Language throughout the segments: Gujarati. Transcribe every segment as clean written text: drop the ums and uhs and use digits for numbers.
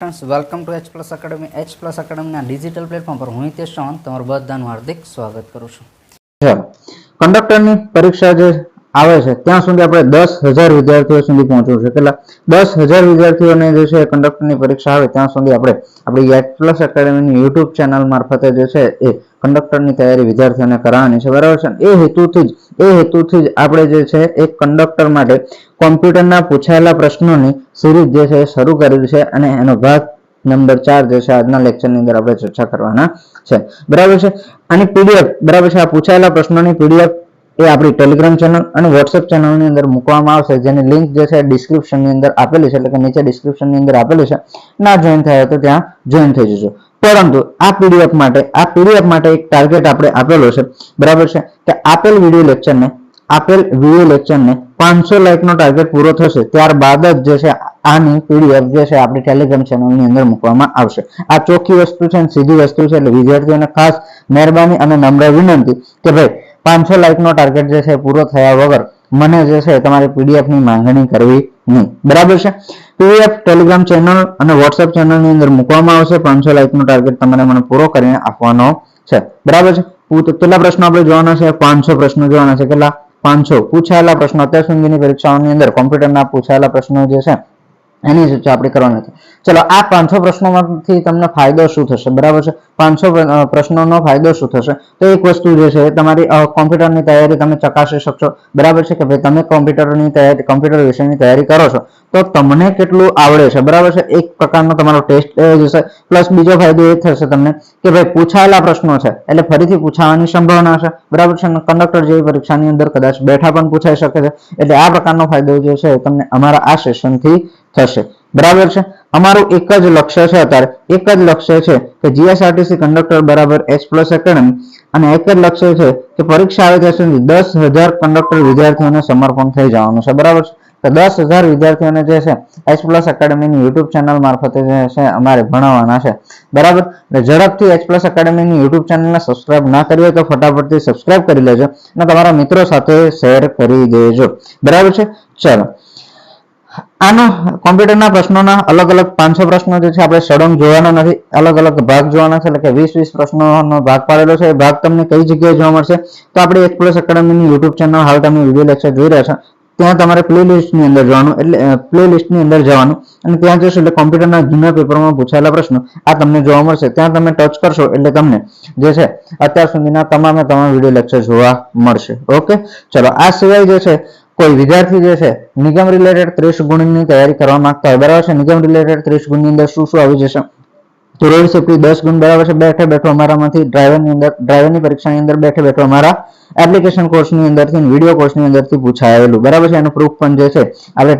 Friends welcome to H plus academy digital platform पर हूँ हितेश चौहान તમારું બધાનું હાર્દિક સ્વાગત કરું છું। કંડક્ટરની પરીક્ષા જે આવે છે ત્યાં સુધી આપણે 10,000 વિદ્યાર્થીઓ સુધી પહોંચવું છે। કેટલા 10,000 વિદ્યાર્થીઓને જે છે કંડક્ટરની પરીક્ષા આવે ત્યાં સુધી આપણે આપણી એચ પ્લસ એકેડમીની યુટ્યુબ ચેનલ મારફતે જે છે એ કંડક્ટરની તૈયારી વિદ્યાર્થીઓને કરાવવાની છે, બરાબર છે। એ હેતુથી જ આપણે જે છે એક કંડક્ટર માટે કોમ્પ્યુટરના પૂછાયેલા પ્રશ્નોની સિરીઝ જે છે શરૂ કરી છે અને એનો ભાગ નંબર 4 જે છે આજના લેક્ચરની અંદર આપણે ચર્ચા કરવાના છે, બરાબર છે। આની પીડીએફ, બરાબર છે, આ પૂછાયેલા પ્રશ્નોની પીડીએફ એ આપણી ટેલિગ્રામ ચેનલ અને વોટ્સએપ ચેનલની અંદર મૂકવામાં આવશે, જેની લિંક જે છે ડિસ્ક્રિપ્શનની અંદર આપેલી છે, એટલે કે નીચે ડિસ્ક્રિપ્શનની અંદર આપેલી છે। ના જોઈન થયા તો ત્યાં જોઈન થઈ જજો। પરંતુ આ પીડીએફ માટે એક ટાર્ગેટ આપણે આપેલો છે, બરાબર છે, કે આપેલ વિડિયો લેક્ચરને 500 લાઈકનો ટાર્ગેટ પૂરો થશે ત્યારબાદ જ જે છે આની પીડીએફ જે છે આપણી ટેલિગ્રામ ચેનલની અંદર મૂકવામાં આવશે। આ ચોખ્ખી વસ્તુ છે અને સીધી વસ્તુ છે, એટલે વિદ્યાર્થીઓને ખાસ મહેરબાની અને નમ્ર વિનંતી કે ભાઈ 500 લાઈકનો ટાર્ગેટ જે છે પૂરો થયા વગર મને જે છે તમારી પીડીએફ ની માંગણી કરવી નહીં, બરાબર છે। પીડીએફ ટેલિગ્રામ ચેનલ અને વોટ્સએપ ચેનલની અંદર મૂકવામાં આવશે। 500 લાઈકનો ટાર્ગેટ તમારે મને પૂરો કરીને આપવાનો છે, બરાબર છે। કેટલા પ્રશ્નો આપણે જોવાના છે? 500 પ્રશ્નો જોવાના છે। કેટલા? 500 પૂછાયેલા પ્રશ્નો અત્યાર સુધીની પરીક્ષાઓની અંદર કોમ્પ્યુટરના પૂછાયેલા પ્રશ્નો જે છે એની ચર્ચા આપણે કરવાની છે। ચલો, આ 500 પ્રશ્નોમાંથી તમને ફાયદો શું થશે, બરાબર છે? 500 પ્રશ્નોનો ફાયદો શું થશે? તો એક વસ્તુ જે છે તમારી કોમ્પ્યુટરની તૈયારી તમે ચકાસી શકશો, બરાબર છે, કે ભાઈ તમે કોમ્પ્યુટર વિષયની તૈયારી કરો છો તો તમને કેટલું આવડે છે, બરાબર છે। એક પ્રકારનો તમારો ટેસ્ટ જશે। પ્લસ બીજો ફાયદો એ થશે તમને કે ભાઈ પૂછાયેલા પ્રશ્નો છે એટલે ફરીથી પૂછાવાની સંભાવના છે, બરાબર છે। કંડક્ટર જેવી પરીક્ષાની અંદર કદાચ બેઠા પણ પૂછાઈ શકે છે, એટલે આ પ્રકારનો ફાયદો જે છે તમને અમારા આ સેશનથી થશે, બરાબર છે। અમારું એક જ લક્ષ્ય છે, અત્યારે એક જ લક્ષ્ય છે કે જીએસઆરટીસી કંડક્ટર બરાબર એચ પ્લસ એકેડમી, અને એક જ લક્ષ્ય છે કે પરીક્ષા આવે ત્યાં સુધી 10,000 કંડક્ટર વિદ્યાર્થીઓને સમર્પણ થઈ જવાનું છે, બરાબર છે। તો 10,000 વિદ્યાર્થીઓને જે છે એચ પ્લસ એકેડમીની યુટ્યુબ ચેનલ મારફતે જે છે અમારે ભણાવવાના છે, બરાબર। એટલે ઝડપથી એચ પ્લસ એકેડમીની યુટ્યુબ ચેનલને સબસ્ક્રાઇબ ના કરી હોય તો ફટાફટથી સબસ્ક્રાઇબ કરી લેજો અને તમારા મિત્રો સાથે શેર કરી દેજો, બરાબર છે। ચલો, આનો કોમ્પ્યુટરના પ્રશ્નોના અલગ અલગ 500 પ્રશ્નો જે છે આપણે સળંગ જોવાના નથી, અલગ અલગ ભાગ જોવાના છે, એટલે કે 20 પ્રશ્નોનો ભાગ પાડેલો છે। એ ભાગ તમને કઈ જગ્યાએ જોવા મળશે? તો આપણે એચ પ્લસ એકેડમીની યુટ્યુબ ચેનલ હાલ તમે વિડિયો લેક્ચર જોઈ રહ્યા છો ત્યાં તમારે પ્લેલિસ્ટની અંદર જવાનું, એટલે પ્લેલિસ્ટની અંદર જવાનું અને ત્યાં જશો એટલે કોમ્પ્યુટરના જૂના પેપરમાં પૂછાયેલા પ્રશ્નો આ તમને જોવા મળશે। ત્યાં તમે ટચ કરશો એટલે તમને જે છે અત્યાર સુધીના તમામ વિડિયો લેક્ચર જોવા મળશે, ઓકે। ચલો, આ સિવાય જે છે કોઈ વિદ્યાર્થી જે છે નિગમ રિલેટેડ 30 ગુણની તૈયારી કરવા માંગતા હોય, બરાબર છે। નિગમ રિલેટેડ 30 ગુણની અંદર શું શું આવી જશે? તો રોડ સેફ્ટી 10 ગુણ, બરાબર છે, બેઠો અમારામાંથી ડ્રાઈવરની પરીક્ષાની અંદર બેઠો અમારા એપ્લિકેશન કોર્સની અંદરથી વિડિયો કોર્સની અંદરથી પૂછાયેલું, બરાબર છે। એનું પ્રૂફ પણ જે છે આપણે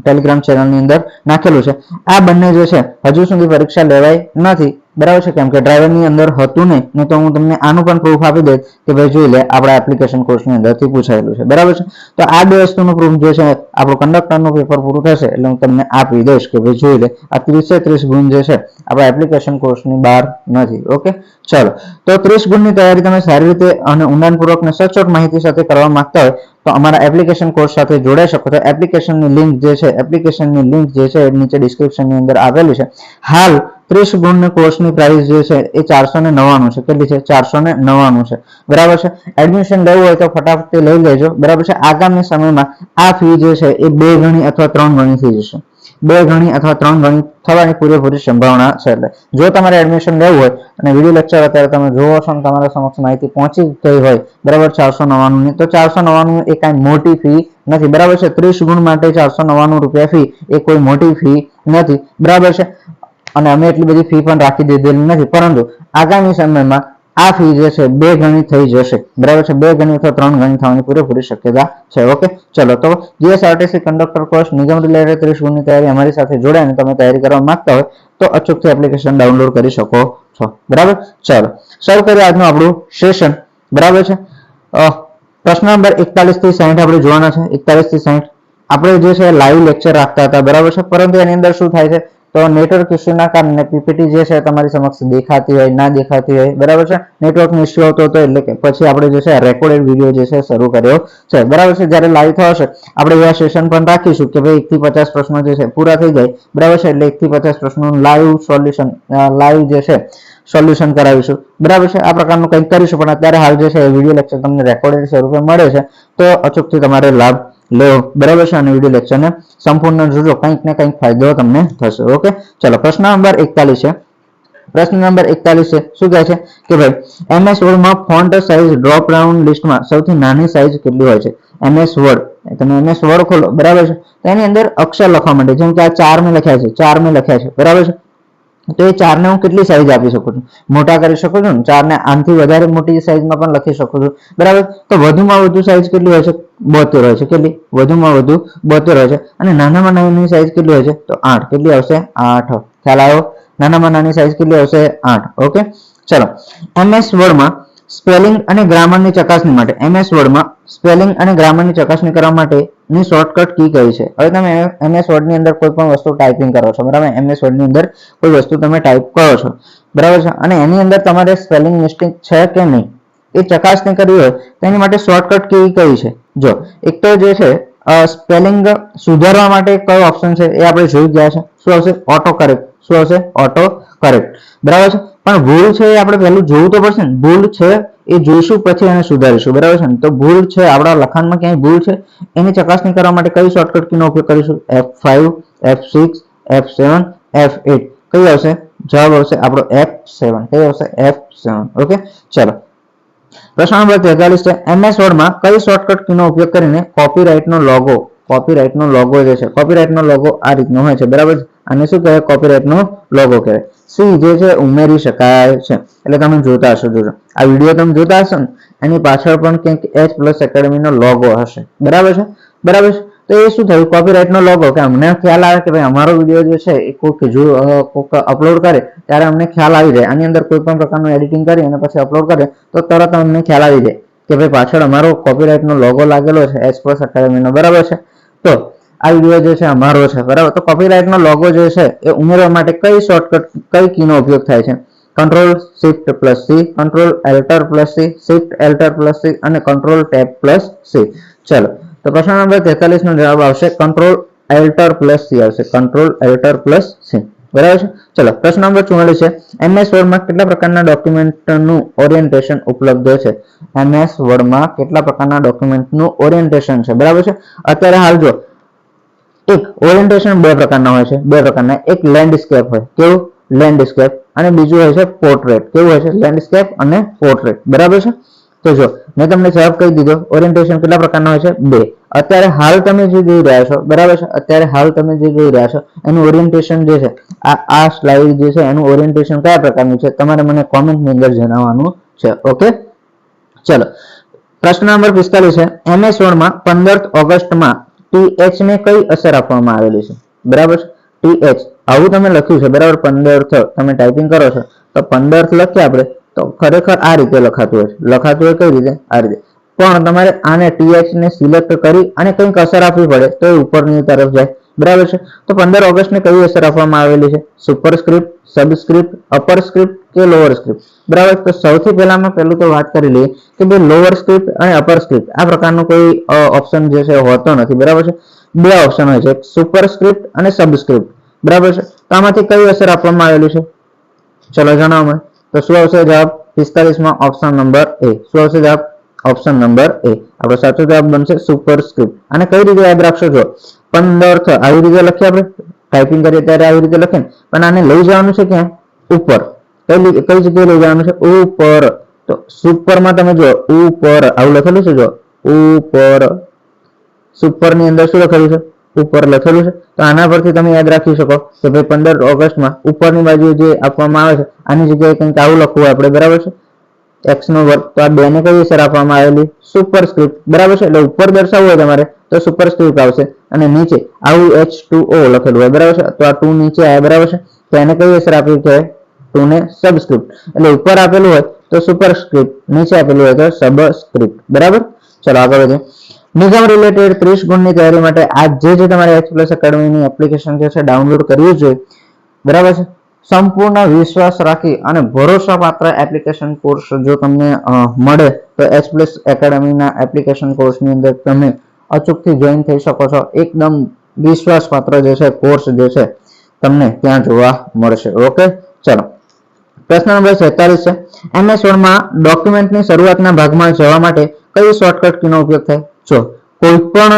ટેલિગ્રામ ચેનલની અંદર નાખેલું છે। આ બંને જે છે હજુ સુધી પરીક્ષા લેવાય નથી, બરાબર છે, કેમ કે ડ્રાઈવરની અંદર હતું નહીં તો હું તમને આનું પણ પ્રૂફ આપી દઈશ કે ભાઈ જોઈ લે આપણા એપ્લિકેશન કોર્સની અંદરથી પૂછાયેલું છે, બરાબર છે। તો આ બે વસ્તુનું પ્રૂફ જે છે આપણું કંડક્ટરનું પેપર પૂરું થશે એટલે હું તમને આપી દઈશ કે ભાઈ જોઈ લે આ 30 ગુણ જે છે આપણા એપ્લિકેશન કોર્સની બહાર નથી, ઓકે। ચલો, તો 30 ગુણની તૈયારી તમે સારી રીતે અને ઊંડાણપૂર્વક અને સચોટ માહિતી સાથે કરવા માંગતા હોય તો અમારા એપ્લિકેશન કોર્સ સાથે જોડાઈ શકો છો। એપ્લિકેશનની લિંક જે છે નીચે ડિસ્ક્રિપ્શનની અંદર આપેલી છે। હાલ 30 ગુણની કોર્સની પ્રાઇસ જે છે એ 499 છે। કેટલી છે? 499 છે, બરાબર છે। એડમિશન લેવું હોય તો ફટાફટ લઈ લેજો, બરાબર છે। આગામી સમયમાં આ ફી જે છે એ 2 ગણી અથવા 3 ગણી થઈ જશે, 2 ગણી અથવા 3 ગણી થવાની પૂરેપૂરી સંભાવના છે। એટલે જો તમારે એડમિશન લેવું હોય અને વિડિયો લેક્ચર અત્યારે તમે જોવો છો અને તમારા સમક્ષ માહિતી પહોંચી ગઈ હોય, બરાબર, 499 ની, તો 499 એ કાંઈ મોટી ફી નથી, બરાબર છે। 30 ગુણ માટે 499 રૂપિયા ફી એ કોઈ મોટી ફી નથી, બરાબર છે। અને અમે એટલી બધી ફી પણ રાખી દીધેલી નથી, પરંતુ આગામી સમયમાં આ ફી જે છે 2 ગણી થઈ જશે, બરાબર છે। 2 ગણી અથવા 3 ગણી થવાની પૂરેપૂરી શક્યતા છે, ઓકે। ચલો, તો જીએસઆરટીસી કંડક્ટર કોર્સ નિગમ રિલેટેડ 30 ગુણની તૈયારી અમારી સાથે જોડાઈને તમે તૈયારી કરવા માંગતા હોય તો અચૂકથી એપ્લિકેશન ડાઉનલોડ કરી શકો છો, બરાબર। ચલો, શરૂ કરીએ આજનું આપણું સેશન, બરાબર છે। પ્રશ્ન નંબર 41 થી 60 આપણે જોવાના છે। 41 થી 60 આપણે જે છે લાઈવ લેક્ચર રાખતા હતા, બરાબર છે, પરંતુ એની અંદર શું થાય છે તો નેટવર્ક ઇસ્યુના કારણે પીપીટી જે છે તમારી સમક્ષ દેખાતી હોય ના દેખાતી હોય, બરાબર છે. નેટવર્કનો ઇસ્યુ આવતો હતો એટલે કે પછી આપણે જે છે રેકોર્ડેડ વિડીયો જે છે શરૂ કર્યો છે, બરાબર છે. જ્યારે લાઈવ થશે આપણે એવા સેશન પણ રાખીશું કે ભાઈ 1 થી 50 પ્રશ્નો જે છે પૂરા થઈ જાય, બરાબર છે. એટલે 1 થી 50 પ્રશ્નોનું લાઈવ સોલ્યુશન લાઈવ જે છે સોલ્યુશન કરાવીશું, બરાબર છે. આ પ્રકારનું કંઈક કરીશું, પણ અત્યારે હાલ જે છે વિડીયો લેક્ચર તમને રેકોર્ડેડ સ્વરૂપે મળે છે, તો અચૂકથી તમારે લાભ લેવો, બરાબર છે. અને વિડીયો લેક્ચરને સંપૂર્ણ જોજો, કંઈક ને કંઈક ફાયદો તમને થશે. ઓકે, ચલો પ્રશ્ન નંબર 41 છે. પ્રશ્ન નંબર 41 છે, શું કહે છે કે ભાઈ MS Word માં ફોન્ટ સાઇઝ ડ્રોપ ડાઉન લિસ્ટમાં સૌથી નાની સાઇઝ કેટલી હોય છે? MS Word, તમે MS Word ખોલો, બરાબર છે. તો એની અંદર અક્ષર લખવા માટે, જેમ કે આ 4 મેં લખ્યા છે, 4 મેં લખ્યા છે, બરાબર છે. તો એ 4 ને હું કેટલી સાઈઝ આપી શકું છું? મોટા કરી શકું છું ને, 4 ને આનાથી વધારે મોટી સાઈઝમાં પણ લખી શકું છું, બરાબર. તો વધુમાં વધુ સાઈઝ કેટલી હોય છે? 72 હોય છે. કેટલી? વધુમાં વધુ 72 હોય છે. અને નાનામાં નાની સાઈઝ કેટલી હોય છે? તો 8. કેટલી આવશે? 8. ખ્યાલ આવ્યો? નાનામાં નાની સાઈઝ કેટલી આવશે? 8. ઓકે, ચલો. MS Word માં સ્પેલિંગ અને ગ્રામરની ચકાસણી માટે, MS Word માં સ્પેલિંગ અને ગ્રામરની ચકાસણી કરવા માટેની શોર્ટકટ કી કઈ છે? હવે તમે MS Word ની અંદર કોઈ પણ વસ્તુ ટાઈપિંગ કરો છો, બરાબર. MS Word ની અંદર કોઈ વસ્તુ તમે ટાઈપ કરો છો, બરાબર છે. અને એની અંદર તમારે સ્પેલિંગ મિસ્ટેક છે કે નહીં એ ચકાસણી કરવી હોય તો એની માટે શોર્ટકટ કી કઈ છે? જો એક તો જે છે સ્પેલિંગ સુધારવા માટે કયો ઓપ્શન છે એ આપણે જોઈ ગયા છે. શું આવશે? Auto correct. શું આવશે? ઓટો કરેક્ટ, બરાબર છે. પણ ભૂલ છે એ આપણે પહેલું જોવું તો પડશે ને. ભૂલ છે એ જોઈશું પછી એને સુધારીશું, બરાબર છે. તો ભૂલ છે આપણા લખાણમાં ક્યાંય ભૂલ છે એની ચકાસણી કરવા માટે કઈ શોર્ટકટ કીનો ઉપયોગ કરીશું? F5, F6, F7, F8. કઈ આવશે? જવાબ આવશે આપણો F7. કઈ આવશે? F7. ઓકે, ચલો. પ્રશ્ન નંબર 43 છે. MS Word માં કઈ શોર્ટકટ કીનો ઉપયોગ કરીને કોપીરાઇટનો લોગો જે છે, કોપીરાઇટનો લોગો આ રીતનો હોય છે, બરાબર છે. આને શું કહેવાય? કોપીરાઇટનો લોગો કહેવાય. સી જે છે ઉમેરી શકાય છે. એટલે તમે જોતા હશો, જોજો આ વિડીયો તમે જોતા હશો ને એની પાછળ પણ કંઈક H+ એકેડમી નો લોગો હશે, બરાબર છે, બરાબર છે. તો એ શું થયું? કોપીરાઇટનો લોગો, કે અમને ખ્યાલ આવે કે ભાઈ અમારો વિડીયો જે છે એ કોઈક અપલોડ કરે ત્યારે અમને ખ્યાલ આવી જાય. આની અંદર કોઈ પણ પ્રકારનું એડિટિંગ કરી અને પછી અપલોડ કરે તો તરત અમને ખ્યાલ આવી જાય કે ભાઈ પાછળ અમારો કોપીરાઇટનો લોગો લાગેલો છે H+ એકેડમી નો, બરાબર છે. તો આ વિડીયો જે છે અમારો છે, બરાબર. તો કોપીરાઇટનો લોગો જે છે એ ઉમેરવા માટે કઈ શોર્ટકટ કઈ કીનો ઉપયોગ થાય છે? Ctrl+Shift+C, Ctrl+Alt+C, Shift+Alt+C અને Ctrl+Tab+C. ચલો, તો પ્રશ્ન નંબર 43 નો જવાબ આવશે Ctrl+Alt+C આવશે. Ctrl+Alt+C, બરાબર છે. ચલો, પ્રશ્ન નંબર 44 છે. MS Word માં કેટલા પ્રકારના ડોક્યુમેન્ટનું ઓરિએન્ટેશન ઉપલબ્ધ છે? MS Word માં કેટલા પ્રકારના ડોક્યુમેન્ટનું ઓરિએન્ટેશન છે, બરાબર છે. અત્યારે હાલ જો એક ઓરિએન્ટેશન બે પ્રકારના હોય છે, બે પ્રકારના. એક લેન્ડસ્કેપ હોય, કેવું? લેન્ડસ્કેપ. અને બીજું હોય છે પોર્ટ્રેટ. કેવું હોય છે? લેન્ડસ્કેપ અને પોર્ટ્રેટ, બરાબર છે. તો જો મેં તમને જવાબ કહી દીધો, ઓરિએન્ટેશન કેટલા પ્રકારના હોય છે? બે. અત્યારે હાલ તમે જે જોઈ રહ્યા છો, બરાબર છે, અત્યારે હાલ તમે જે જોઈ રહ્યા છો એનું ઓરિએન્ટેશન જે છે આ સ્લાઇડ જે છે એનું ઓરિએન્ટેશન કયા પ્રકારનું છે તમારે મને કોમેન્ટની અંદર જણાવવાનું છે. ઓકે, ચલો. પ્રશ્ન નંબર 45 છે. MS Word માં 15 ઓગસ્ટમાં TH ને કઈ અસર આપવામાં આવેલી છે? બરાબર છે, TH આવું તમે લખ્યું છે, બરાબર. 15 તમે ટાઈપિંગ કરો છો તો 15 લખીએ આપણે તો ખરેખર આ રીતે લખાતું હોય છે. લખાતું હોય કઈ રીતે? આ રીતે. પણ તમારે આને TH ને સિલેક્ટ કરી અને કંઈક અસર આપવી પડે તો એ ઉપરની તરફ જાય, બરાબર છે. તો 15 ઓગસ્ટ ને કઈ અસર આપવામાં આવેલી છે? સુપરસ્ક્રિપ્ટ, સબસ્ક્રિપ્ટ, અપરસ્ક્રિપ્ટ કે લોઅર સ્ક્રિપ્ટ, બરાબર. તો સૌથી પહેલામાં પહેલું તો વાત કરી લઈએ કે ભાઈ લોઅર સ્ક્રિપ્ટ અને અપર સ્ક્રિપ્ટ આ પ્રકારનો કોઈ ઓપ્શન જે છે હોતો નથી, બરાબર છે. બે ઓપ્શન હોય છે, સુપરસ્ક્રિપ્ટ અને સબસ્ક્રિપ્ટ, બરાબર છે. તો આમાંથી કઈ અસર આપવામાં આવેલી છે? ચલો જણાવો મને. તો શું આવશે જવાબ? 45 માં ઓપ્શન નંબર A. શું આવશે જવાબ? Option number A. આપણો સાચો જવાબ બનશે સુપરસ્ક્રિપ્ટ. અને કઈ રીતે યાદ રાખશો? જો 15 આવી રીતે લખીએ આપણે, ટાઈપિંગ કરીએ ત્યારે આવી રીતે લખીએ, પણ આને લઈ જવાનું છે ક્યાં? ઉપર. કઈ જગ્યાએ લઈ જવાનું છે? ઉપર. તો સુપરમાં તમે જો ઉપર આવું લખેલું છે, જો ઉપર. સુપર ની અંદર શું લખેલું છે? ઉપર લખેલું છે. તો આના પરથી તમે યાદ રાખી શકો કે ભાઈ 15 ઓગસ્ટમાં ઉપરની બાજુ જે આપવામાં આવે છે આની જગ્યાએ કંઈક આવું લખવું આપણે, બરાબર છે, x નો વર્ગ. તો આ બે ને કઈ અસર આપવામાં આવેલી? સુપરસ્ક્રિપ્ટ, બરાબર છે. એટલે ઉપર દર્શાવવું હોય તમારે તો સુપરસ્ક્રિપ્ટ આવશે અને નીચે આવું H2O લખેલું હોય, બરાબર છે. તો આ 2 નીચે આવે, બરાબર છે. તો એને કઈ અસર આપી છે? 2 ને સબસ્ક્રિપ્ટ. એટલે ઉપર આપેલું હોય તો સુપરસ્ક્રિપ્ટ, નીચે આપેલું હોય તો સબસ્ક્રિપ્ટ, બરાબર. ચલો આગળ વધીએ. નિગમ રિલેટેડ 30 ગુણની તૈયારી માટે આ જે તમારે H+ એકેડમીની એપ્લિકેશન જે છે ડાઉનલોડ કરવી જોઈએ બરાબર છે. સંપૂર્ણ વિશ્વાસ રાખી અને ભરોસાપાત્ર એપ્લિકેશન કોર્સ જો તમને મળે તો એચ પ્લસ એકેડમીના એપ્લિકેશન કોર્સની અંદર તમે અચૂકથી જોઈન થઈ શકો છો. એકદમ વિશ્વાસપાત્ર જે છે કોર્સ જે છે તમને ત્યાં જોવા મળશે. ઓકે, ચલો પ્રશ્ન નંબર 47 છે. MS વર્ડમાં ડોક્યુમેન્ટની શરૂઆતના ભાગમાં જવા માટે કઈ શોર્ટકટ કીનો ઉપયોગ થાય? જો કોઈ પણ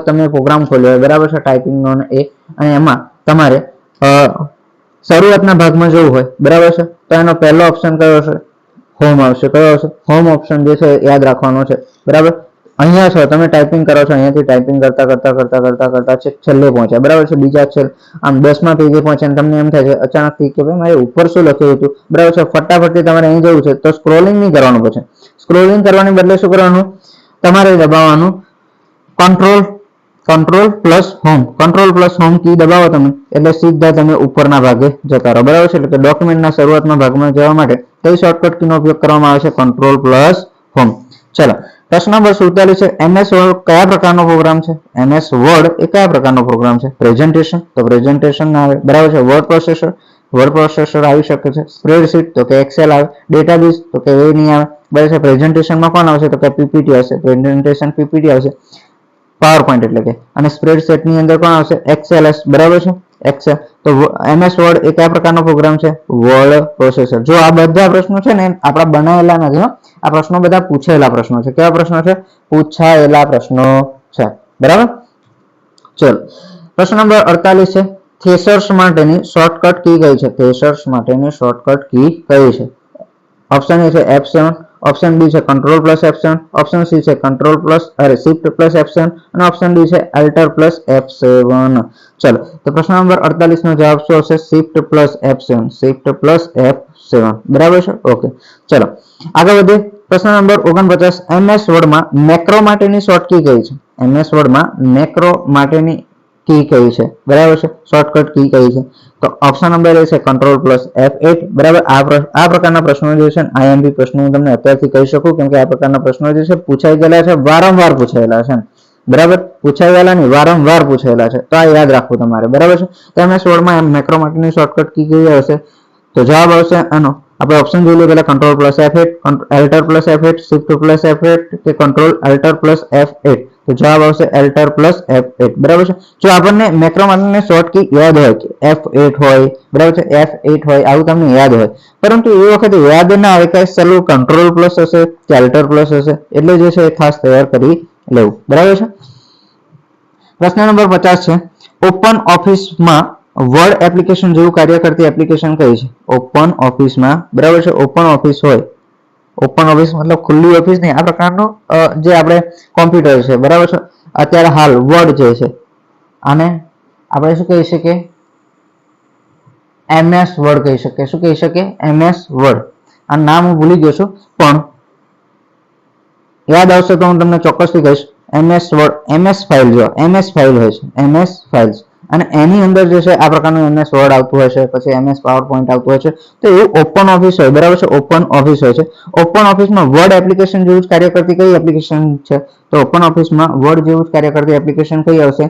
તમે પ્રોગ્રામ ખોલ્યો હોય, બરાબર છે, ટાઈપિંગનો એ, અને એમાં તમારે શરૂઆતના ભાગમાં જવું હોય, બરાબર છે, તો એનો પહેલો ઓપ્શન કયો હશે? હોમ આવશે. કયો આવશે? હોમ ઓપ્શન જે છે યાદ રાખવાનો છે. બરાબર, અહીંયા છો તમે ટાઈપિંગ કરો છો, અહીંયાથી ટાઈપિંગ કરતા છેલ્લે પહોંચ્યા, બરાબર છે, બીજા છેલ્લે આમ 10મા પેજે પહોંચ્યા, તમને એમ થાય છે અચાનકથી કે ભાઈ મારે ઉપર શું લખ્યું હતું, બરાબર છે, ફટાફટથી તમારે અહીં જવું છે તો સ્ક્રોલિંગ નહીં કરવાનું. પછી સ્ક્રોલિંગ કરવાની બદલે શું કરવાનું? તમારે દબાવવાનું કંટ્રોલ પ્લસ હોમ કી દબાવો તમે એટલે સીધા તમે ઉપરના ભાગે જતા રહો. બરાબર છે, એટલે કે ડોક્યુમેન્ટના શરૂઆતના ભાગમાં જવા માટે કઈ શોર્ટકટ કીનો ઉપયોગ કરવામાં આવે છે? Control plus home. ચલો પ્રશ્ન નંબર 47 છે. MS વર્ડ કયા પ્રકારનો પ્રોગ્રામ છે? MS વર્ડ એ કયા પ્રકારનો પ્રોગ્રામ છે? પ્રેઝન્ટેશન, તો પ્રેઝન્ટેશન ના આવે, બરાબર છે. વર્ડ પ્રોસેસર આવી શકે છે. સ્પ્રેડશીટ, તો કે એક્સેલ આવે. ડેટાબેઝ, તો કે એ નહીં આવે, બરાબર છે. પ્રેઝન્ટેશનમાં કોણ આવશે? તો કે પીપીટી આવશે. પ્રેઝન્ટેશન પીપીટી આવશે. પાવર પોઈન્ટ એટલે કે, અને સ્પ્રેડશીટ ની અંદર કોણ આવશે? એક્સએલએસ, બરાબર છે, એક્સેલ. તો MS વર્ડ એ કયા પ્રકારનો પ્રોગ્રામ છે? Word processor. જો આ બધા પ્રશ્નો છે ને આપણા બનાવેલા નથી, આ પ્રશ્નો બધા પૂછાયેલા પ્રશ્નો છે. કેવા પ્રશ્નો છે? પૂછાયેલા પ્રશ્નો છે. બરાબર, ચલો પ્રશ્ન નંબર 48 છે. થેસર્સ માટેની શોર્ટકટ કી કઈ છે? થેસર્સ માટેની શોર્ટકટ કી કઈ છે? ઓપ્શન એ છે F7, ઓપ્શન બી છે control plus F7, option C છે control plus shift plus F7 અને ઓપ્શન ડી છે અલ્ટર પ્લસ F7. ચલો તો પ્રશ્ન નંબર 48 નો જવાબ શું હશે? Shift plus F7, shift plus F7. બરાબર છે, ઓકે. ચલો આગળ વધીએ. પ્રશ્ન નંબર 49. MS વર્ડમાં મેક્રો માટેની શોર્ટ કી કઈ છે? MS વર્ડમાં મેક્રો માટેની કી કઈ છે? બરાબર છે, શોર્ટકટ કી કઈ છે? તો ઓપ્શન નંબર એ છે કંટ્રોલ પ્લસ F8. બરાબર, આ પ્રકારના પ્રશ્નો જે છે IMP પ્રશ્નો હું તમને અત્યારથી કહી શકું, કેમ કે આ પ્રકારના પ્રશ્નો જે છે પૂછાઈ ગયેલા છે, વારંવાર પૂછાયેલા છે. બરાબર, પૂછાયેલા નહીં, વારંવાર પૂછાયેલા છે, તો આ યાદ રાખવું તમારે. બરાબર છે. તો MS વર્ડમાં મેક્રો માટેની શોર્ટકટ કી કઈ હશે? તો જવાબ આવશે આનો, આપણે ઓપ્શન જોઈ લઈએ પહેલા. Control plus F8, alter plus F8, shift plus F8 કે કંટ્રોલ અલ્ટર પ્લસ F8. તો જવાબ આવશે અલ્ટર પ્લસ F8. બરાબર છે. જો આપણને મેક્રો માટેની શોર્ટ કી યાદ હોય કે F8 હોય, બરાબર છે, F8 હોય, આવું તમને યાદ હોય, પરંતુ એ વખતે યાદ ના આવે કે ચાલો કંટ્રોલ પ્લસ હશે કે અલ્ટર પ્લસ હશે, એટલે જે છે એ ખાસ તૈયાર કરી લેવું. બરાબર છે. પ્રશ્ન નંબર 50 છે. ઓપન ઓફિસમાં વર્ડ એપ્લિકેશન જેવું કાર્ય કરતી એપ્લિકેશન કઈ છે? ઓપન ઓફિસમાં, બરાબર છે, ઓપન ઓફિસ હોય, ઓપન ઓફિસ મતલબ ખુલ્લી ઓફિસ નહીં, આ પ્રકારનો જે આપણે કોમ્પ્યુટર છે, બરાબર છે, અત્યારે હાલ વર્ડ જે છે આને આપણે શું કહી શકીએ? MS વર્ડ કહી શકીએ. શું કહી શકીએ? MS word. આ નામ હું ભૂલી ગયો છું, પણ યાદ આવશે તો હું તમને ચોક્કસથી કહીશ. MS વર્ડ, MS ફાઇલ, જો MS ફાઇલ હોય છે, MS ફાઇલ્સ, અને એની અંદર જે છે આ પ્રકારનું MS વર્ડ આવતું હોય છે, પછી MS પાવર પોઈન્ટ આવતું હોય છે, તો એવું ઓપન ઓફિસ હોય. બરાબર છે, ઓપન ઓફિસ હોય છે. ઓપન ઓફિસમાં વર્ડ એપ્લિકેશન જેવું જ કાર્ય કરતી કઈ એપ્લિકેશન છે? તો ઓપન ઓફિસમાં વર્ડ જેવું જ કાર્ય કરતી એપ્લિકેશન કઈ આવશે?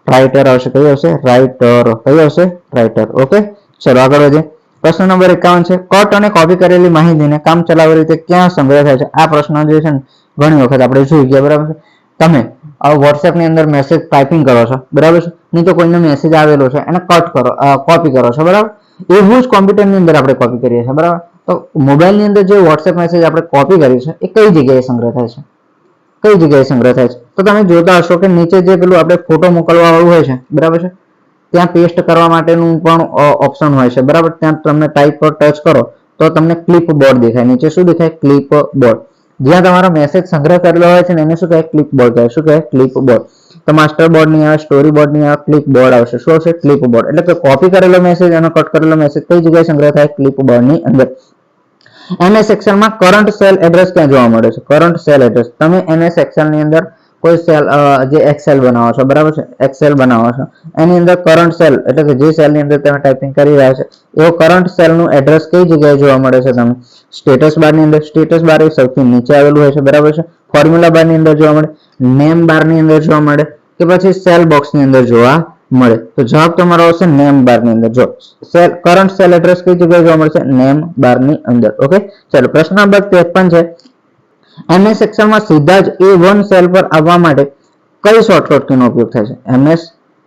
રાઇટર આવશે. કઈ આવશે? રાઇટર. કઈ આવશે? રાઇટર. ઓકે, ચલો આગળ વધીએ. પ્રશ્ન નંબર 51 છે. કટ અને કોપી કરેલી માહિતીને કામ ચલાવવા રીતે ક્યાં સંગ્રહ થાય છે? આ પ્રશ્ન જે છે ને ઘણી વખત આપણે જોઈ ગયા. બરાબર છે. તમે WhatsApp ની અંદર મેસેજ ટાઈપિંગ કરો છો, બરાબર છે, નહીં તો કોઈનો મેસેજ આવેલો છે એને કટ કરો, કોપી કરો છો, બરાબર. એવું જ કોમ્પ્યુટર ની અંદર આપણે કોપી કરીએ છીએ, બરાબર. તો મોબાઈલ ની અંદર જે WhatsApp મેસેજ આપણે કોપી કરી છે એ કઈ જગ્યાએ સંગ્રહ થાય છે? કઈ જગ્યાએ સંગ્રહ થાય છે? તો તમે જોતા હશો કે નીચે જે પેલું આપણે ફોટો મોકલવા વાળું હોય છે, બરાબર છે, ત્યાં પેસ્ટ કરવા માટેનું પણ ઓપ્શન હોય છે, બરાબર. ત્યાં તમને ટાઈપ પર ટચ કરો તો તમને ક્લિપ બોર્ડ દેખાય. નીચે શું દેખાય? Clip board. જ્યાં તમારો મેસેજ સંગ્રહ કરેલો હોય છે ને એને શું કહેવાય? ક્લિપ બોર્ડ કહેવાય. શું કહેવાય? Clip board. તો માસ્ટર બોર્ડ ની આવે, સ્ટોરી બોર્ડ ની આવે, ક્લિપ બોર્ડ આવશે. શું આવશે? Clip board. એટલે કે કોપી કરેલો મેસેજ અને કટ કરેલો મેસેજ કઈ જગ્યાએ સંગ્રહ થાય? ક્લિપ બોર્ડ ની અંદર. MS એક્સેલ માં કરંટ સેલ એડ્રેસ ક્યાં જોવા મળે છે? Current cell address. તમે MS એક્સેલ ની અંદર કોઈ સેલ જે એક્સેલ બનાવો છો, બરાબર છે, એક્સેલ બનાવો છો, એની અંદર કરંટ સેલ એટલે કે જે સેલ ની અંદર તમે ટાઈપિંગ કરી રહ્યા છે એવો કરંટ સેલ નું એડ્રેસ કઈ જગ્યાએ જોવા મળે છે? તમે સ્ટેટસ બાર ની અંદર. સ્ટેટસ બાર એ સૌથી નીચે આવેલું હોય છે, બરાબર છે. ફોર્મ્યુલા બાર ની અંદર જોવા મળે, નેમ બાર ની અંદર જોવા મળે, કે પછી સેલ બોક્સ ની અંદર જોવા મળે. તો જવાબ તમારો આવશે નેમ બાર ની અંદર. જો સેલ કરંટ સેલ એડ્રેસ કઈ જગ્યાએ જોવા મળશે? નેમ બાર ની અંદર. ઓકે, ચાલો પ્રશ્ન નંબર 53 છે. MS એક્સેલ માં સીધા જ A1 સેલ પર આવવા માટે કઈ શોર્ટકટ કીનો ઉપયોગ થાય છે? MS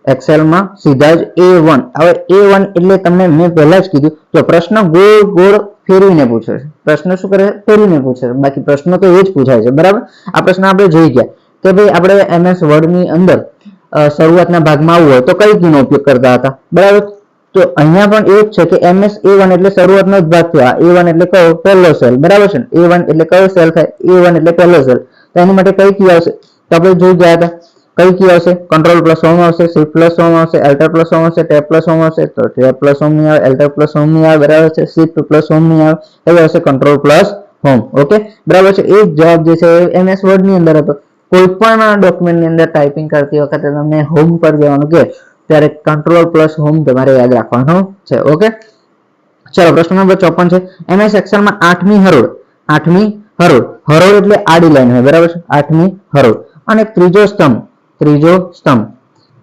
એક્સેલ માં સીધા જ A1. હવે A1 એટલે તમને મેં પહેલા જ કીધું, જો પ્રશ્ન ગોળ ગોળ ફેરવીને પૂછે છે. પ્રશ્ન શું કરે છે? ફેરવીને પૂછે છે. બાકી પ્રશ્ન તો એ જ પૂછાય છે, બરાબર. આ પ્રશ્ન આપણે જોઈ ગયા કે ભાઈ આપણે MS વર્ડ ની અંદર શરૂઆતના ભાગમાં આવવું હોય તો કઈ કીનો ઉપયોગ કરતા હતા, બરાબર. તો અહીંયા પણ એ જ છે કે MS A1 એટલે શરૂઆતનો જ ભાગ થયો. A1 એટલે કયો? પહેલો સેલ, બરાબર છે. A1 એટલે કયો સેલ થાય? A1 એટલે પહેલો સેલ. તો એની માટે કઈ કી આવશે? તો આપણે જોઈ ગયા હતા. કઈ કી આવશે? કંટ્રોલ પ્લસ હોમ આવશે, શિફ્ટ પ્લસ હોમ આવશે, એલ્ટર પ્લસ હોમ આવશે, ટેબ પ્લસ હોમ આવશે. તો ટેબ પ્લસ હોમ ની આવે, એલ્ટર પ્લસ હોમ ની આવે, બરાબર છે. શિફ્ટ પ્લસ હોમ ની આવે, હવે આવશે કંટ્રોલ પ્લસ હોમ. ઓકે, બરાબર છે. એ જ જવાબ જે છે MS વર્ડ ની અંદર હતો. કોઈ પણ ડોક્યુમેન્ટ ની અંદર ટાઈપિંગ કરતી વખતે તમને હોમ પર જવાનું કે ત્યારે કંટ્રોલ પ્લસ હોમ તમારે યાદ રાખવાનું છે. ઓકે, ચલો પ્રશ્ન નંબર 54 છે. MS એક્સેલ માં 8મી હરોળ, 8મી હરોળ, હરોળ એટલે આડી લાઈન હોય, બરાબર છે. 8મી હરોળ અને ત્રીજો સ્તંભ, ત્રીજો સ્તંભ,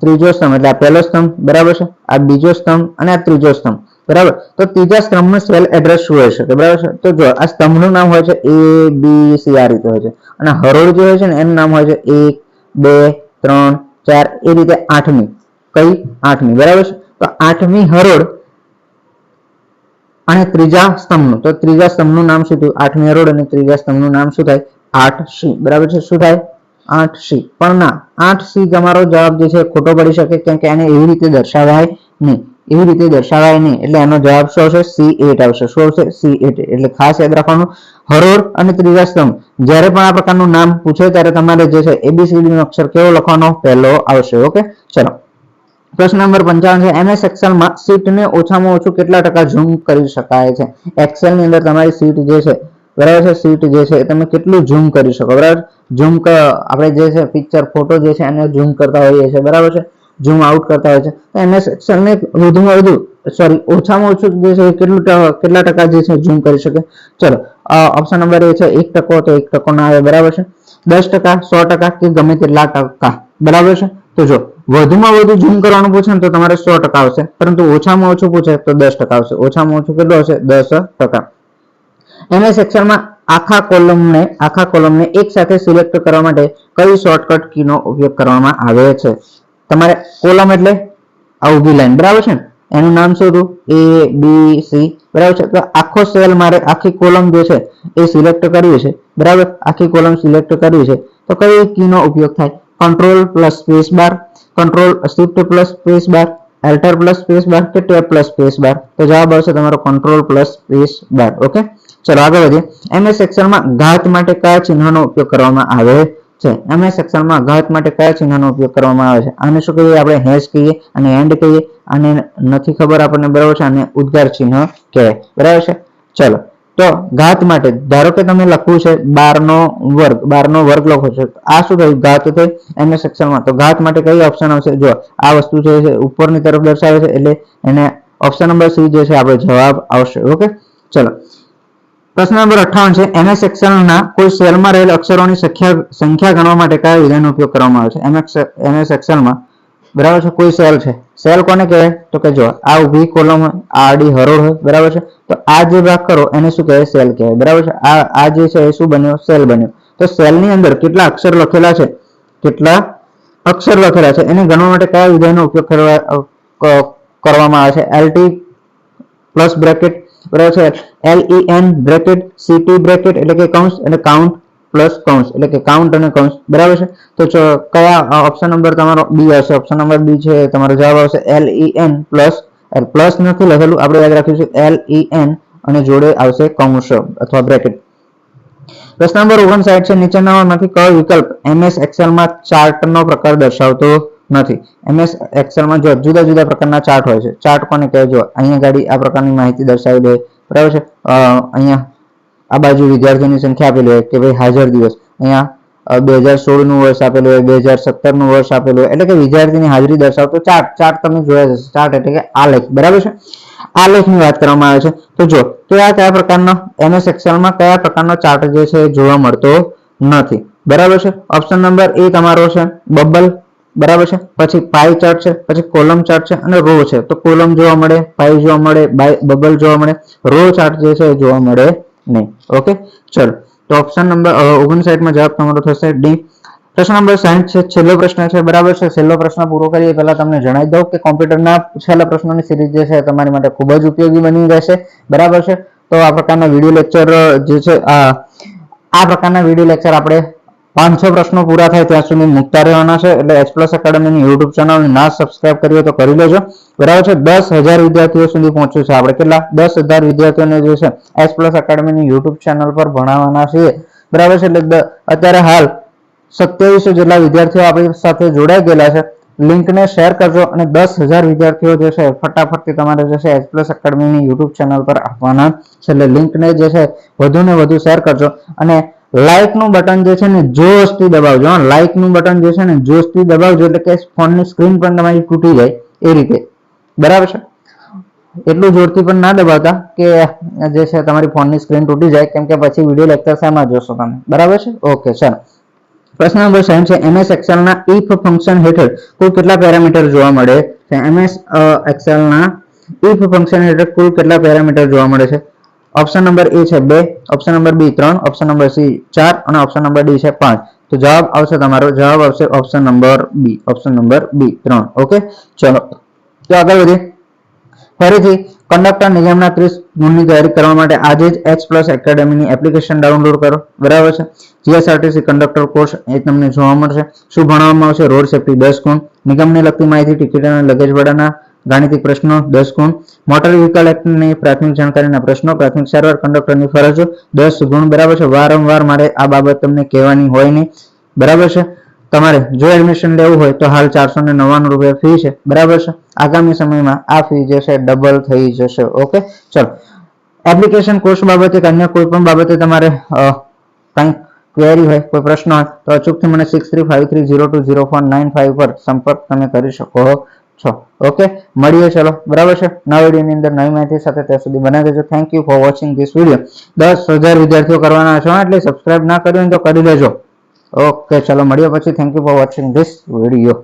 ત્રીજો સ્તંભ એટલે આ પહેલો સ્તંભ, બરાબર છે. આ બીજો સ્તંભ અને આ ત્રીજો સ્તંભ, બરાબર. તો ત્રીજા સ્તંભનું સેલ એડ્રેસ શું હોય શકે, બરાબર છે. તો જો આ સ્તંભનું નામ હોય છે A B C, આ રીતે હોય છે. અને હરોળ જે હોય છે ને એનું નામ હોય છે 1 2 3 4, એ રીતે 8મી. કઈ? 8મી, બરાબર છે. તો 8મી હરોળ અને ત્રીજા સ્તંભનું, તો ત્રીજા સ્તંભનું નામ શું થયું? 8મી હરોળ અને ત્રીજા સ્તંભનું નામ શું થાય? 8C, બરાબર છે. શું થાય? 8C. પણ ના, 8C તમારો જવાબ જે છે ખોટો પડી શકે, કેમ કે એને એવી રીતે દર્શાવાય નહીં, એવી રીતે દર્શાવાય નહીં. એટલે એનો જવાબ શું આવશે? C8 આવશે. શું આવશે? C8. એટલે ખાસ યાદ રાખવાનું, હરોળ અને ત્રીજા સ્તંભ જ્યારે પણ આ પ્રકારનું નામ પૂછે ત્યારે તમારે જે છે ABCD નો અક્ષર કેવો લખવાનો? પહેલો આવશે. ઓકે, ચલો પ્રશ્ન નંબર 55 છે. MS એક્સેલ માં શીટને ઓછામાં ઓછું કેટલા ટકા ઝૂમ કરી શકાય છે? એક્સેલ ની અંદર તમારી શીટ જે છે, બરાબર છે, શીટ જે છે તમે કેટલું ઝૂમ કરી શકો, બરાબર. ઝૂમ આપણે જે છે પિક્ચર ફોટો જે છે એને ઝૂમ કરતા હોઈએ છીએ, બરાબર છે. ઝૂમ આઉટ કરતા હોય છે. તો MS એક્સેલ ને વધુમાં વધુ ઓછામાં ઓછું જે છે કેટલા ટકા જે છે ઝૂમ કરી શકે? ચલો ઓપ્શન નંબર એ છે 1% તો 1% ના આવે, બરાબર છે. 10%, 100% કે ગમે તેટલા ટકા, બરાબર છે. તો જો વધુમાં વધુ ઝૂમ કરવાનું પૂછે ને તો તમારે 100% આવશે, પરંતુ ઓછામાં ઓછું પૂછે તો 10% આવશે. ઓછામાં ઓછું કેટલું હશે? 10%. MS એક્સેલ માં આખા કોલમને એક સાથે સિલેક્ટ કરવા માટે કઈ શોર્ટકટ કીનો ઉપયોગ કરવામાં આવે છે? તમારે કોલમ એટલે આ ઊભી લાઈન, બરાબર છે. એનું નામ શું હતું? A B C, બરાબર છે. તો આખો સેલ મારે આખી કોલમ જે છે એ સિલેક્ટ કરવી છે, બરાબર. આખી કોલમ સિલેક્ટ કરવી છે તો કઈ કીનો ઉપયોગ થાય? Control plus space bar, control shift plus space bar, alt plus space bar કે ટેબ પ્લસ સ્પેસ બાર? તો જવાબ આવશે તમારો control plus space bar. Okay, ચલો આગળ વધીએ. MS એક્સેલ માં ઘાત માટે કયા ચિહ્નનો ઉપયોગ કરવામાં આવે છે? MS એક્સેલ માં ઘાત માટે કયા ચિહ્નનો ઉપયોગ કરવામાં આવે છે? આને શું કહીએ આપણે? હેશ કહીએ અને એન્ડ કહીએ. આને નથી ખબર આપણને, બરાબર છે. આને ઉદ્ગાર ચિહ્ન કહેવાય, બરાબર છે. ચલો તો ઘાત માટે ધારો કે તમે લખવું છે 12 નો વર્ગ લખો છો, આ શું થયું? ઘાત થઈ MS એક્સેલ માં. તો ઘાત માટે કઈ ઓપ્શન આવશે? જો આ વસ્તુ છે ઉપરની તરફ દર્શાવે છે એટલે એને ઓપ્શન નંબર C જે છે આપણો જવાબ આવશે. ઓકે, ચલો પ્રશ્ન નંબર 58 છે. MS એક્સેલ ના કોઈ સેલમાં રહેલ અક્ષરોની સંખ્યા ગણવા માટે કયા વિધાનનો ઉપયોગ કરવામાં આવે છે? MS એક્સેલ માં, બરાબર છે, કોઈ સેલ છે. સેલ કોને કહેવાય? તો કે જો આ ઊભી કોલમ હોય, આ આડી હરોળ હોય, બરાબર છે. તો આ જે ભાગ કરો એને શું કહેવાય? સેલ કહેવાય, બરાબર છે. આ જે છે એ શું બન્યો? સેલ બન્યો. તો સેલ ની અંદર કેટલા અક્ષર લખેલા છે, કેટલા અક્ષર લખેલા છે એને ગણવા માટે કયા વિધાનનો ઉપયોગ કરવામાં આવે છે? LT પ્લસ બ્રેકેટ, બરાબર છે. LEN બ્રેકેટ, CT બ્રેકેટ એટલે કે કૌંસ, અને કાઉન્ટ પ્લસ કૌંસ એટલે કે કાઉન્ટ અને કૌંસ, બરાબર છે. તો કયા ઓપ્શન નંબર તમારો B આવશે? ઓપ્શન નંબર B છે તમારો જવાબ આવશે LEN પ્લસ, પ્લસ નથી લખેલું, આપણે યાદ રાખીશું LEN અને જોડે આવશે કૌંસ અથવા બ્રેકેટ. પ્રશ્ન નંબર 59 છે. નીચેનામાંથી કયો વિકલ્પ MS એક્સેલ માં ચાર્ટ નો પ્રકાર દર્શાવતો નથી? MS એક્સેલ માં જો જુદા જુદા પ્રકારના ચાર્ટ હોય છે. ચાર્ટ કોને કહેવાય? જો અહીંયા ગાડી આ પ્રકારની માહિતી દર્શાવી દે, બરાબર છે. અહીંયા આ બાજુ વિદ્યાર્થીઓની સંખ્યા આપેલી હોય કે ભાઈ હાજર દિવસ, અહીંયા 2016 નું વર્ષ આપેલું હોય, 2017 નું વર્ષ આપેલું હોય, એટલે કે વિદ્યાર્થીની હાજરી દર્શાવતો ચાર્ટ તમે જોયા હશે. ચાર્ટ એટલે કે આલેખ, બરાબર છે. આલેખની વાત કરવામાં આવે છે. તો જો કયા પ્રકારનો MS એક્સેલ માં કયા પ્રકારનો ચાર્ટ જે છે જોવા મળતો નથી, બરાબર છે. ઓપ્શન નંબર A તમારો છે બબલ બરાબર છે. પછી પાઈ ચાર્ટ છે, પછી કોલમ ચાર્ટ છે અને રો છે. તો કોલમ જોવા મળે, પાઈ જોવા મળે, બબલ જોવા મળે, રો ચાર્ટ જે છે એ જોવા મળે નહીં. ઓકે, ચલો તો ઓપ્શન નંબર 59 માં જવાબ તમારો થશે ડી. પ્રશ્ન નંબર 60 છે, છેલ્લો પ્રશ્ન છે. બરાબર છે. છેલ્લો પ્રશ્ન પૂરો કરીએ પહેલા તમને જણાવી દઉં કે કોમ્પ્યુટરના છેલ્લા પ્રશ્નોની સિરીઝ જે છે તમારી માટે ખૂબ જ ઉપયોગી બની રહેશે. બરાબર છે. તો આ પ્રકારના વિડીયો લેક્ચર જે છે આ પ્રકારના વિડીયો લેક્ચર આપણે 500 પ્રશ્નો પૂરા થાય ત્યાં સુધી મૂકતા રહેવાના છે. એટલે એચ પ્લસ એકેડમીની યુટ્યુબ ચેનલ ના સબસ્ક્રાઇબ કરી હોય તો કરી લેજો. બરાબર છે. 10,000 વિદ્યાર્થીઓ સુધી પહોંચ્યું છે આપણે. કેટલા? 10,000 વિદ્યાર્થીઓને જે છે એચ પ્લસ એકેડમીની યુટ્યુબ ચેનલ પર ભણાવવાના છીએ. બરાબર છે. એટલે અત્યારે હાલ 2700 જેટલા વિદ્યાર્થીઓ આપણી સાથે જોડાઈ ગયેલા છે. લિંકને શેર કરજો અને 10,000 વિદ્યાર્થીઓ જે છે ફટાફટથી તમારે જે છે એચ પ્લસ એકેડમીની યુટ્યુબ ચેનલ પર આવવાના છે. એટલે લિંકને જે છે વધુ ને વધુ શેર કરજો અને લાઇક નું બટન જે છે ને જોશથી દબાવજો. લાઇક નું બટન જે છે ને જોશથી દબાવજો એટલે કે ફોનની સ્ક્રીન પણ તમારી તૂટી જાય એ રીતે. બરાબર છે. એટલું જોરથી પણ ના દબાવતા કે જે છે તમારી ફોનની સ્ક્રીન તૂટી જાય, કેમ કે પછી વિડીયો લેક્ચર શેમાં જોશો તમે. બરાબર છે. ઓકે, ચાલો પ્રશ્ન નંબર 60 છે, એમએસ એક્સેલ ના ઇફ ફંક્શન હેઠળ કુલ કેટલા પેરામીટર જોવા મળે છે? એમએસ એક્સેલ ના ઇફ ફંક્શન હેઠળ કુલ કેટલા પેરામીટર જોવા મળે છે? ઓપ્શન નંબર એ છે 2, option number B 3, option number C 4 અને ઓપ્શન નંબર ડી છે 5. તો જવાબ આવશે તમારો જવાબ આવશે option number B, option number B 3. Okay, ચલો તો આગળ વધીએ. ફરીથી કંડક્ટર નિગમના 30 ગુણની તૈયારી કરવા માટે આજે જ એચ પ્લસ એકેડમીની એપ્લિકેશન ડાઉનલોડ કરો. બરાબર છે. જીએસઆરટીસી કંડક્ટર કોર્સ એ તમને જોવા મળશે. શું ભણવામાં આવશે? રોડ સેફ્ટી 10 ગુણ, નિગમને લગતી માહિતી, ટિકિટ અને લગેજ ભાડાના ગાણિતિક પ્રશ્નો 10 ગુણ, મોટર વ્હીકલ એક્ટની પ્રાથમિક જાણકારીના પ્રશ્નો, પ્રાથમિક સારવાર, કંડક્ટરની ફરજો 10 ગુણ. બરાબર છે. વારંવાર મારે આ બાબત તમને કહેવાની હોય નહીં. બરાબર છે. તમારે જો એડમિશન લેવું હોય તો હાલ 499 રૂપિયા ફી છે. બરાબર છે. આગામી સમયમાં આ ફી જે છે ડબલ થઈ જશે. ઓકે, ચલો એપ્લિકેશન કોર્સ બાબતે અન્ય કોઈ પણ બાબતે તમારે કંઈ ક્વેરી હોય, કોઈ પ્રશ્ન હોય તો અચૂકથી મને 6353020495 પર સંપર્ક તમે કરી શકો છો. ઓકે, મળીએ ચલો. બરાબર છે. નવા વિડીયોની અંદર નવી માહિતી સાથે. ત્યાં સુધી બનાવી દેજો. Thank you for watching this video. 10,000 વિદ્યાર્થીઓ કરવાના છો એટલે સબસ્ક્રાઇબ ના કર્યું તો કરી લેજો. ઓકે, ચલો મળીએ પછી. Thank you for watching this video.